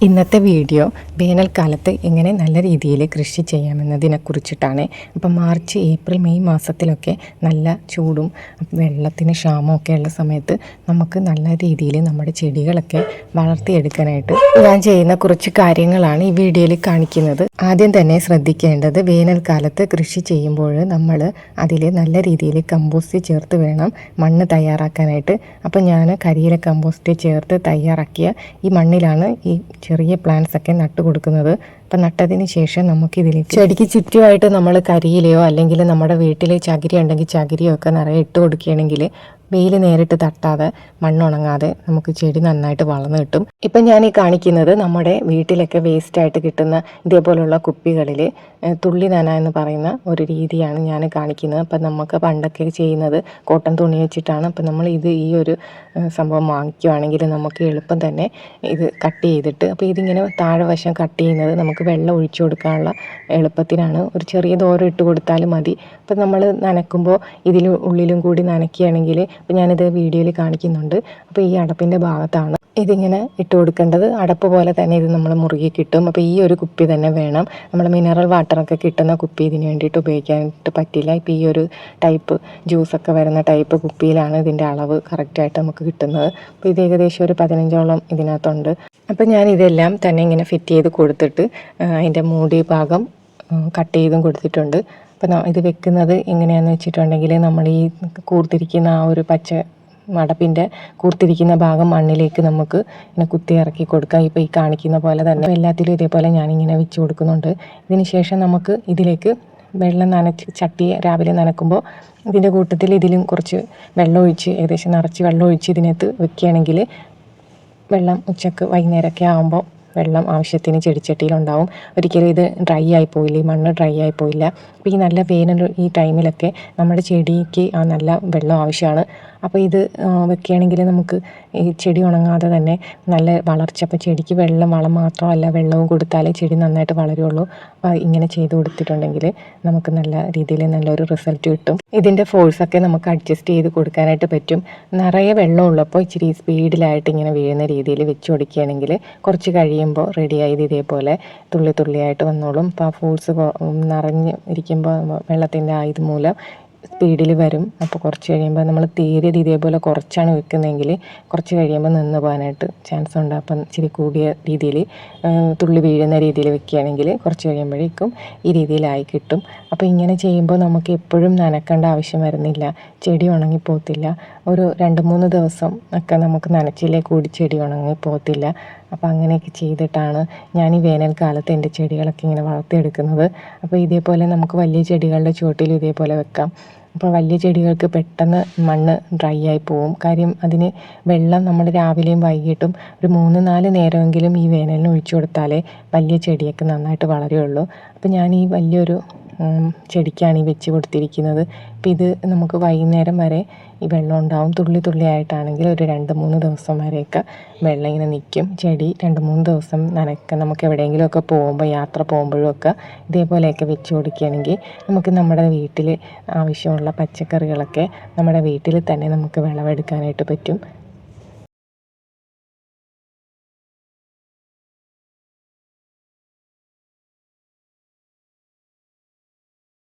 ഇന്നത്തെ വീഡിയോ വേനൽക്കാലത്ത് എങ്ങനെ നല്ല രീതിയിൽ കൃഷി ചെയ്യാമെന്നതിനെക്കുറിച്ചിട്ടാണ്. അപ്പം മാർച്ച് ഏപ്രിൽ മെയ് മാസത്തിലൊക്കെ നല്ല ചൂടും വെള്ളത്തിന് ക്ഷാമമൊക്കെ ഉള്ള സമയത്ത് നമുക്ക് നല്ല രീതിയിൽ നമ്മുടെ ചെടികളൊക്കെ വളർത്തിയെടുക്കാനായിട്ട് ഞാൻ ചെയ്യുന്ന കുറച്ച് കാര്യങ്ങളാണ് ഈ വീഡിയോയിൽ കാണിക്കുന്നത്. ആദ്യം തന്നെ ശ്രദ്ധിക്കേണ്ടത് വേനൽക്കാലത്ത് കൃഷി ചെയ്യുമ്പോൾ നമ്മൾ അതിൽ നല്ല രീതിയിൽ കമ്പോസ്റ്റ് ചേർത്ത് വേണം മണ്ണ് തയ്യാറാക്കാനായിട്ട്. അപ്പം ഞാൻ കരിയില കമ്പോസ്റ്റ് ചേർത്ത് തയ്യാറാക്കിയ ഈ മണ്ണിലാണ് ഈ ചെറിയ പ്ലാന്റ്സ് ഒക്കെ നട്ടു കൊടുക്കുന്നത്. അപ്പം നട്ടതിന് ശേഷം നമുക്കിതിലേക്ക് ചെടിക്ക് ചുറ്റുമായിട്ട് നമ്മൾ കരിയിലയോ അല്ലെങ്കിൽ നമ്മുടെ വീട്ടിൽ ചകിരി ഉണ്ടെങ്കിൽ ചകിരിയോ ഒക്കെ നിറയെ ഇട്ട് കൊടുക്കുകയാണെങ്കിൽ വെയിൽ നേരിട്ട് തട്ടാതെ മണ്ണുണങ്ങാതെ നമുക്ക് ചെടി നന്നായിട്ട് വളർന്നു കിട്ടും. ഇപ്പം ഞാൻ ഈ കാണിക്കുന്നത് നമ്മുടെ വീട്ടിലൊക്കെ വേസ്റ്റായിട്ട് കിട്ടുന്ന ഇതേപോലുള്ള കുപ്പികളിൽ തുള്ളി നന എന്ന് പറയുന്ന ഒരു രീതിയാണ് ഞാൻ കാണിക്കുന്നത്. അപ്പം നമുക്ക് പണ്ടൊക്കെ ചെയ്യുന്നത് കോട്ടൺ തുണി വെച്ചിട്ടാണ്. അപ്പം നമ്മൾ ഈ ഒരു സംഭവം വാങ്ങിക്കുവാണെങ്കിൽ നമുക്ക് എളുപ്പം തന്നെ ഇത് കട്ട് ചെയ്തിട്ട്, അപ്പോൾ ഇതിങ്ങനെ താഴെ വശം കട്ട് ചെയ്യുന്നത് നമുക്ക് വെള്ളം ഒഴിച്ചു കൊടുക്കാനുള്ള എളുപ്പത്തിനാണ്. ഒരു ചെറിയ ദൂരം ഇട്ട് കൊടുത്താലും മതി. അപ്പം നമ്മൾ നനയ്ക്കുമ്പോൾ ഇതിൽ ഉള്ളിലും കൂടി നനയ്ക്കുകയാണെങ്കിൽ, അപ്പോൾ ഞാനിത് വീഡിയോയിൽ കാണിക്കുന്നുണ്ട്. അപ്പോൾ ഈ അടപ്പിൻ്റെ ഭാഗത്താണ് ഇതിങ്ങനെ ഇട്ട് കൊടുക്കേണ്ടത്. അടപ്പ് പോലെ തന്നെ ഇത് നമ്മൾ മുറുകി കിട്ടും. അപ്പോൾ ഈ ഒരു കുപ്പി തന്നെ വേണം. നമ്മൾ മിനറൽ വാട്ടറൊക്കെ കിട്ടുന്ന കുപ്പി ഇതിന് വേണ്ടിയിട്ട് ഉപയോഗിക്കാനായിട്ട് പറ്റില്ല. ഇപ്പോൾ ഈ ഒരു ടൈപ്പ് ജ്യൂസൊക്കെ വരുന്ന ടൈപ്പ് കുപ്പിയിലാണ് ഇതിൻ്റെ അളവ് കറക്റ്റായിട്ട് നമുക്ക് കിട്ടുന്നത്. അപ്പോൾ ഇത് ഏകദേശം ഒരു 15ഓളം ഇതിനകത്തുണ്ട്. അപ്പോൾ ഞാൻ ഇതെല്ലാം തന്നെ ഇങ്ങനെ ഫിറ്റ് ചെയ്ത് കൊടുത്തിട്ട് അതിൻ്റെ മൂടി ഭാഗം കട്ട് ചെയ്തും കൊടുത്തിട്ടുണ്ട്. അപ്പം ഇത് വെക്കുന്നത് എങ്ങനെയാണെന്ന് വെച്ചിട്ടുണ്ടെങ്കിൽ, നമ്മൾ ഈ കൂർത്തിരിക്കുന്ന ആ ഒരു പച്ച അടപ്പിൻ്റെ കൂർത്തിരിക്കുന്ന ഭാഗം മണ്ണിലേക്ക് നമുക്ക് ഇങ്ങനെ കുത്തി ഇറക്കി കൊടുക്കാം. ഇപ്പോൾ ഈ കാണിക്കുന്ന പോലെ തന്നെ എല്ലാത്തിലും ഇതേപോലെ ഞാനിങ്ങനെ വെച്ച് കൊടുക്കുന്നുണ്ട്. ഇതിന് ശേഷം നമുക്ക് ഇതിലേക്ക് വെള്ളം നനച്ച് ചട്ടി രാവിലെ നനക്കുമ്പോൾ ഇതിൻ്റെ കൂട്ടത്തിൽ ഇതിലും കുറച്ച് വെള്ളം ഒഴിച്ച്, ഏകദേശം നിറച്ച് വെള്ളം ഒഴിച്ച് ഇതിനകത്ത് വെക്കുകയാണെങ്കിൽ വെള്ളം ഉച്ചക്ക് വൈകുന്നേരമൊക്കെ ആകുമ്പോൾ വെള്ളം ആവശ്യത്തിന് ചെടിച്ചട്ടിയിലുണ്ടാവും. ഒരിക്കലും ഇത് ഡ്രൈ ആയിപ്പോയില്ല, ഈ മണ്ണ് ഡ്രൈ ആയിപ്പോയില്ല. അപ്പോൾ ഈ നല്ല വേനൽ ഈ ടൈമിലൊക്കെ നമ്മുടെ ചെടിക്ക് ആ നല്ല വെള്ളം ആവശ്യമാണ്. അപ്പോൾ ഇത് വെക്കുകയാണെങ്കിൽ നമുക്ക് ഈ ചെടി ഉണങ്ങാതെ തന്നെ നല്ല വളർച്ച. അപ്പോൾ ചെടിക്ക് വളം മാത്രമല്ല, വെള്ളവും കൊടുത്താലേ ചെടി നന്നായിട്ട് വളരുള്ളൂ. അപ്പോൾ ഇങ്ങനെ ചെയ്ത് കൊടുത്തിട്ടുണ്ടെങ്കിൽ നമുക്ക് നല്ല രീതിയിൽ നല്ലൊരു റിസൾട്ട് കിട്ടും. ഇതിൻ്റെ ഫോഴ്സൊക്കെ നമുക്ക് അഡ്ജസ്റ്റ് ചെയ്ത് കൊടുക്കാനായിട്ട് പറ്റും. നിറയെ വെള്ളമുള്ളപ്പോൾ ഇച്ചിരി സ്പീഡിലായിട്ട് ഇങ്ങനെ വീഴുന്ന രീതിയിൽ വെച്ച് കൊടുക്കുകയാണെങ്കിൽ കുറച്ച് കഴിയുമ്പോൾ റെഡിയായത് ഇതേപോലെ തുള്ളി തുള്ളിയായിട്ട് വന്നോളും. അപ്പോൾ ആ ഫോഴ്സ് നിറഞ്ഞ് ഇരിക്കുമ്പോൾ വെള്ളത്തിൻ്റെ ഇത് മൂലം സ്പീഡിൽ വരും. അപ്പോൾ കുറച്ച് കഴിയുമ്പോൾ നമ്മൾ തീരെ ഇതേപോലെ കുറച്ചാണ് വെക്കുന്നതെങ്കിൽ കുറച്ച് കഴിയുമ്പോൾ നിന്ന് പോകാനായിട്ട് ചാൻസ് ഉണ്ട്. അപ്പം ഇച്ചിരി കൂടിയ രീതിയിൽ തുള്ളി വീഴുന്ന രീതിയിൽ വെക്കുകയാണെങ്കിൽ കുറച്ച് കഴിയുമ്പോഴേക്കും ഈ രീതിയിലായി കിട്ടും. അപ്പോൾ ഇങ്ങനെ ചെയ്യുമ്പോൾ നമുക്ക് എപ്പോഴും നനക്കേണ്ട ആവശ്യം വരുന്നില്ല, ചെടി ഉണങ്ങിപ്പോകത്തില്ല. ഒരു 2-3 ദിവസം ഒക്കെ നമുക്ക് നനച്ചില്ലേ കൂടി ചെടി ഉണങ്ങിപ്പോകത്തില്ല. അപ്പോൾ അങ്ങനെയൊക്കെ ചെയ്തിട്ടാണ് ഞാൻ ഈ വേനൽക്കാലത്ത് എൻ്റെ ചെടികളൊക്കെ ഇങ്ങനെ വളർത്തിയെടുക്കുന്നത്. അപ്പോൾ ഇതേപോലെ നമുക്ക് വലിയ ചെടികളുടെ ചുവട്ടിൽ ഇതേപോലെ വെക്കാം. അപ്പോൾ വലിയ ചെടികൾക്ക് പെട്ടെന്ന് മണ്ണ് ഡ്രൈ ആയി പോവും. കാര്യം അതിന് വെള്ളം നമ്മൾ രാവിലെയും വൈകിട്ടും ഒരു 3-4 നേരമെങ്കിലും ഈ വേനലിന് ഒഴിച്ചു കൊടുത്താലേ വലിയ ചെടിയൊക്കെ നന്നായിട്ട് വളരുള്ളൂ. അപ്പോൾ ഞാൻ ഈ വലിയൊരു ചെടിക്കാണ് ഈ വെച്ച് കൊടുത്തിരിക്കുന്നത്. അപ്പോൾ ഇത് നമുക്ക് വൈകുന്നേരം വരെ ഈ വെള്ളം ഉണ്ടാവും. തുള്ളി തുള്ളിയായിട്ടാണെങ്കിൽ ഒരു 2-3 ദിവസം വരെയൊക്കെ വെള്ളം ഇങ്ങനെ നിൽക്കും. ചെടി 2-3 ദിവസം നമുക്ക് എവിടെയെങ്കിലുമൊക്കെ പോകുമ്പോൾ, യാത്ര പോകുമ്പോഴൊക്കെ ഇതേപോലെയൊക്കെ വെച്ച് കൊടുക്കുകയാണെങ്കിൽ നമുക്ക് നമ്മുടെ വീട്ടിൽ ആവശ്യമുള്ള പച്ചക്കറികളൊക്കെ നമ്മുടെ വീട്ടിൽ തന്നെ നമുക്ക് വിളവെടുക്കാനായിട്ട് പറ്റും.